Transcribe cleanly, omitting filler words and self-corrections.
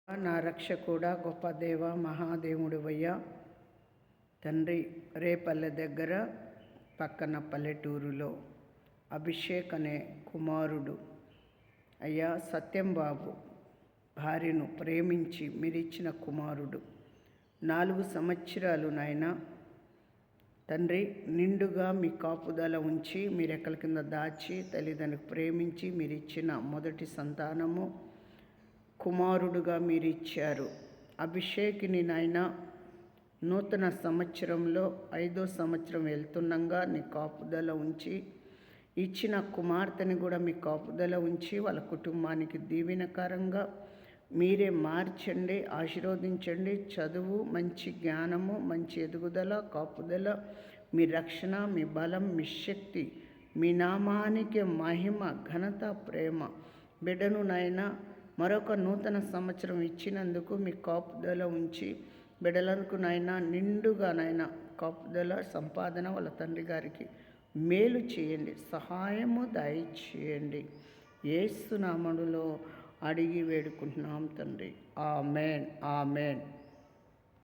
నా రక్షకుడా గొప్ప దేవ మహాదేవుడివయ్యా తండ్రి, రేపల్లె దగ్గర పక్కన పల్లెటూరులో అభిషేక్ అనే కుమారుడు అయ్యా సత్యం బాబు భార్యను ప్రేమించి మీరిచ్చిన కుమారుడు 4 సంవత్సరాలు నాయన తండ్రి నిండుగా మీ కాపుదల ఉంచి మీ రెక్కల కింద దాచి తల్లిదండ్రులకు ప్రేమించి మీరిచ్చిన మొదటి సంతానము కుమారుడుగా మీరిచ్చారు. అభిషేక్ని నాయన నూతన సంవత్సరంలో 5వ సంవత్సరం వెళ్తుండగా నీ కాపుదల ఉంచి ఇచ్చిన కుమార్తెని కూడా మీ కాపుదల ఉంచి వాళ్ళ కుటుంబానికి దీవెనకరంగా మీరే మార్చండి, ఆశీర్వదించండి. చదువు, మంచి జ్ఞానము, మంచి ఎదుగుదల, కాపుదల, మీ రక్షణ, మీ బలం, మీ శక్తి, మీ నామానికి మహిమ, ఘనత, ప్రేమ బిడ్డను నాయన మరొక నూతన సంవత్సరం ఇచ్చినందుకు మీ కాపుదల ఉంచి బిడ్డలకు నాయన నిండుగా నాయన కాపుదల సంపాదన వాళ్ళ తండ్రి గారికి మేలు చేయండి, సహాయము దయచేయండి. యేసు నామములో అడిగి వేడుకుంటున్నాం తండ్రి. ఆమేన్, ఆమేన్.